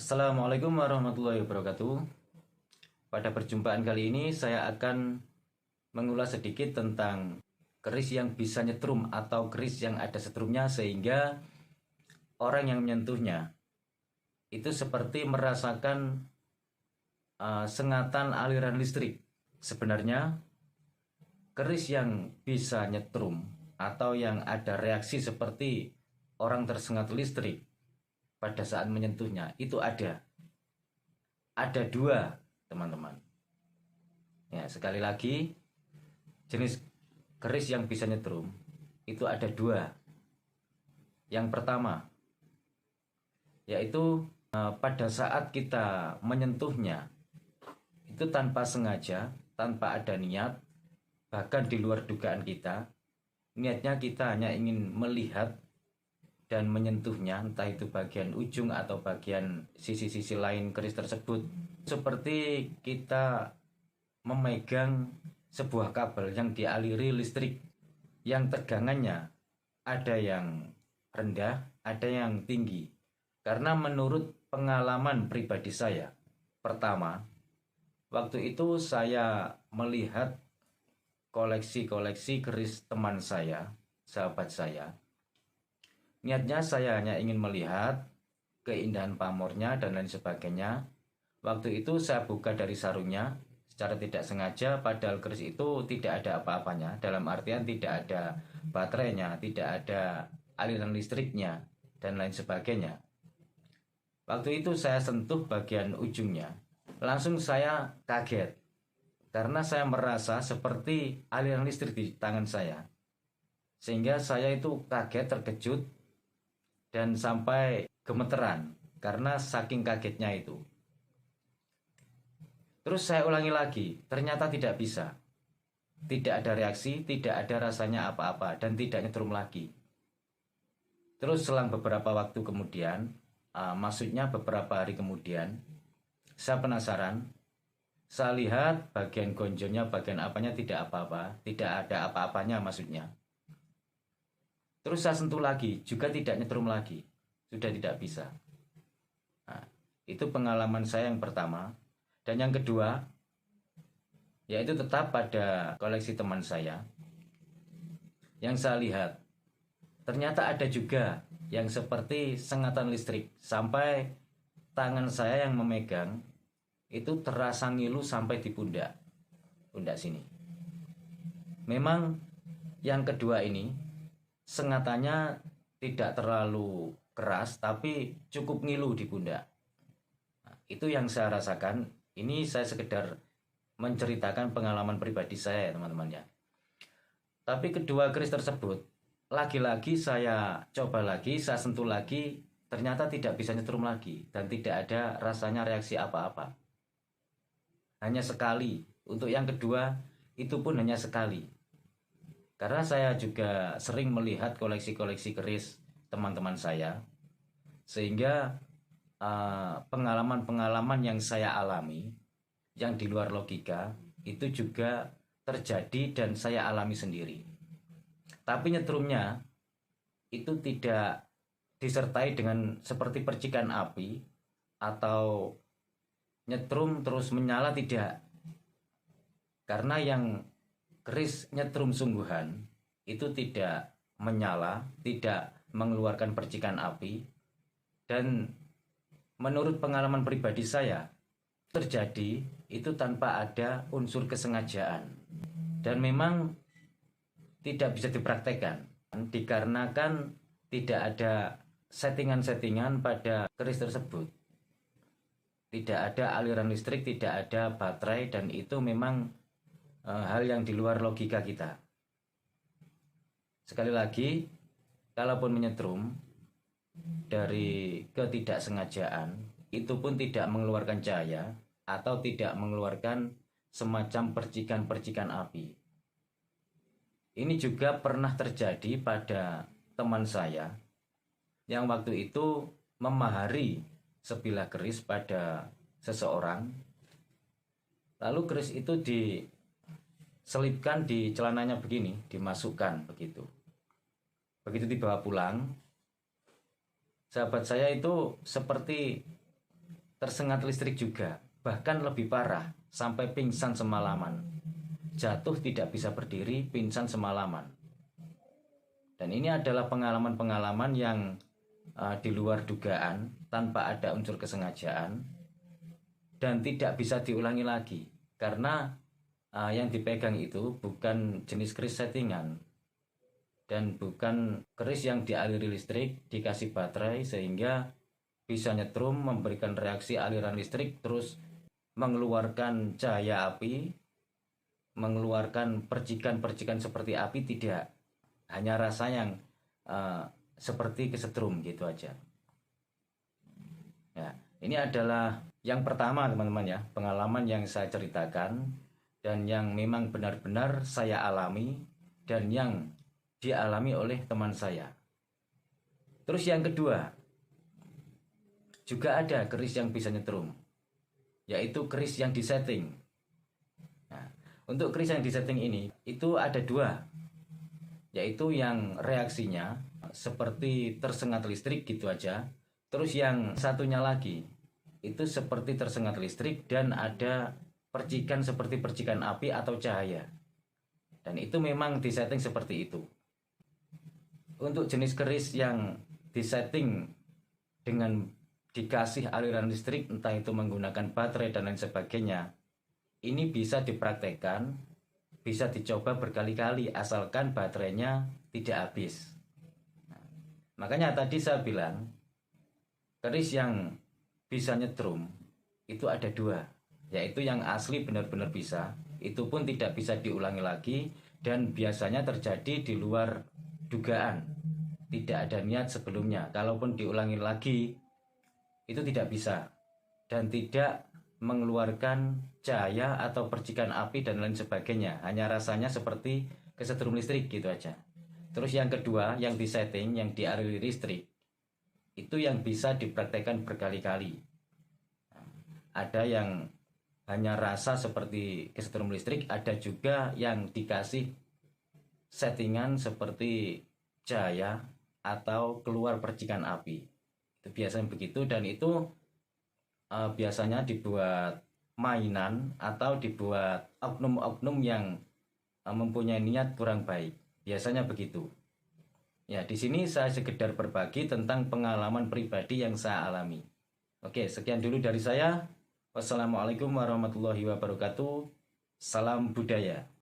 Assalamualaikum warahmatullahi wabarakatuh. Pada perjumpaan kali ini saya akan mengulas sedikit tentang keris yang bisa nyetrum atau keris yang ada setrumnya sehingga orang yang menyentuhnya itu seperti merasakan sengatan aliran listrik. Sebenarnya keris yang bisa nyetrum atau yang ada reaksi seperti orang tersengat listrik pada saat menyentuhnya itu ada dua, teman-teman. Ya, sekali lagi, jenis keris yang bisa nyetrum itu ada dua. Yang pertama yaitu pada saat kita menyentuhnya itu tanpa sengaja, tanpa ada niat, bahkan di luar dugaan kita. Niatnya kita hanya ingin melihat dan menyentuhnya, entah itu bagian ujung atau bagian sisi-sisi lain keris tersebut, seperti kita memegang sebuah kabel yang dialiri listrik yang tegangannya ada yang rendah, ada yang tinggi. Karena menurut pengalaman pribadi saya, pertama, waktu itu saya melihat koleksi-koleksi keris teman saya, sahabat saya. Niatnya saya hanya ingin melihat keindahan pamornya dan lain sebagainya. Waktu itu saya buka dari sarungnya secara tidak sengaja, padahal keris itu tidak ada apa-apanya. Dalam artian tidak ada baterainya, tidak ada aliran listriknya, dan lain sebagainya. Waktu itu saya sentuh bagian ujungnya. Langsung saya kaget. Karena saya merasa seperti aliran listrik di tangan saya. Sehingga saya itu kaget, terkejut, dan sampai gemeteran karena saking kagetnya itu. Terus saya ulangi lagi, ternyata tidak bisa. Tidak ada reaksi, tidak ada rasanya apa-apa, dan tidak nyetrum lagi. Terus selang beberapa waktu kemudian, maksudnya beberapa hari kemudian, saya penasaran. Saya lihat bagian gonjonya, bagian apanya tidak apa-apa, tidak ada apa-apanya maksudnya. Terus saya sentuh lagi, juga tidak nyetrum lagi, sudah tidak bisa. Nah, itu pengalaman saya yang pertama. Dan yang kedua, yaitu tetap pada koleksi teman saya. Yang saya lihat, ternyata ada juga yang seperti sengatan listrik. Sampai tangan saya yang memegang, itu terasa ngilu sampai di pundak sini. Memang yang kedua ini, sengatannya tidak terlalu keras, tapi cukup ngilu di pundak. Nah, itu yang saya rasakan. Ini saya sekedar menceritakan pengalaman pribadi saya, teman-teman ya. Tapi kedua keris tersebut, lagi-lagi saya coba lagi, saya sentuh lagi, ternyata tidak bisa nyetrum lagi dan tidak ada rasanya reaksi apa-apa. Hanya sekali. Untuk yang kedua, itu pun hanya sekali. Karena saya juga sering melihat koleksi-koleksi keris teman-teman saya, sehingga pengalaman-pengalaman yang saya alami yang di luar logika itu juga terjadi dan saya alami sendiri. Tapi nyetrumnya itu tidak disertai dengan seperti percikan api atau nyetrum terus menyala, tidak. Karena yang keris nyetrum sungguhan itu tidak menyala, tidak mengeluarkan percikan api, dan menurut pengalaman pribadi saya terjadi itu tanpa ada unsur kesengajaan dan memang tidak bisa dipraktekkan dikarenakan tidak ada settingan-settingan pada keris tersebut. Tidak ada aliran listrik, tidak ada baterai, dan itu memang hal yang di luar logika kita. Sekali lagi, kalaupun menyetrum dari ketidaksengajaan, itu pun tidak mengeluarkan cahaya atau tidak mengeluarkan semacam percikan-percikan api. Ini juga pernah terjadi pada teman saya yang waktu itu memahari sebilah keris pada seseorang. Lalu keris itu diselipkan di celananya begini, dimasukkan begitu. Begitu dibawa pulang, sahabat saya itu seperti tersengat listrik juga, bahkan lebih parah, sampai pingsan semalaman. Jatuh tidak bisa berdiri, pingsan semalaman. Dan ini adalah pengalaman-pengalaman yang di luar dugaan, tanpa ada unsur kesengajaan, dan tidak bisa diulangi lagi. Karena yang dipegang itu bukan jenis keris settingan, dan bukan keris yang dialiri listrik, dikasih baterai, sehingga bisa nyetrum, memberikan reaksi aliran listrik, terus mengeluarkan cahaya api, mengeluarkan percikan-percikan seperti api. Tidak, hanya rasa yang seperti kesetrum gitu aja. Ya, ini adalah yang pertama teman-teman ya, pengalaman yang saya ceritakan dan yang memang benar-benar saya alami dan yang dialami oleh teman saya. Terus yang kedua, juga ada keris yang bisa nyetrum, yaitu keris yang disetting. Nah, untuk keris yang disetting ini itu ada dua, yaitu yang reaksinya seperti tersengat listrik gitu aja. Terus yang satunya lagi itu seperti tersengat listrik dan ada percikan seperti percikan api atau cahaya. Dan itu memang disetting seperti itu. Untuk jenis keris yang disetting dengan dikasih aliran listrik, entah itu menggunakan baterai dan lain sebagainya, ini bisa dipraktekkan, bisa dicoba berkali-kali asalkan baterainya tidak habis. Makanya tadi saya bilang keris yang bisa nyetrum itu ada dua, yaitu yang asli benar-benar bisa, itu pun tidak bisa diulangi lagi dan biasanya terjadi di luar dugaan, tidak ada niat sebelumnya. Kalaupun diulangi lagi itu tidak bisa dan tidak mengeluarkan cahaya atau percikan api dan lain sebagainya, hanya rasanya seperti kesetrum listrik gitu aja. Terus yang kedua, yang disetting, yang dialiri listrik, itu yang bisa dipraktekkan berkali-kali. Ada yang hanya rasa seperti kesetrum listrik, ada juga yang dikasih settingan seperti cahaya atau keluar percikan api. Itu biasanya begitu, dan itu biasanya dibuat mainan atau dibuat oknum-oknum yang mempunyai niat kurang baik. Biasanya begitu. Ya, di sini saya sekedar berbagi tentang pengalaman pribadi yang saya alami. Oke, sekian dulu dari saya. Wassalamualaikum warahmatullahi wabarakatuh. Salam budaya.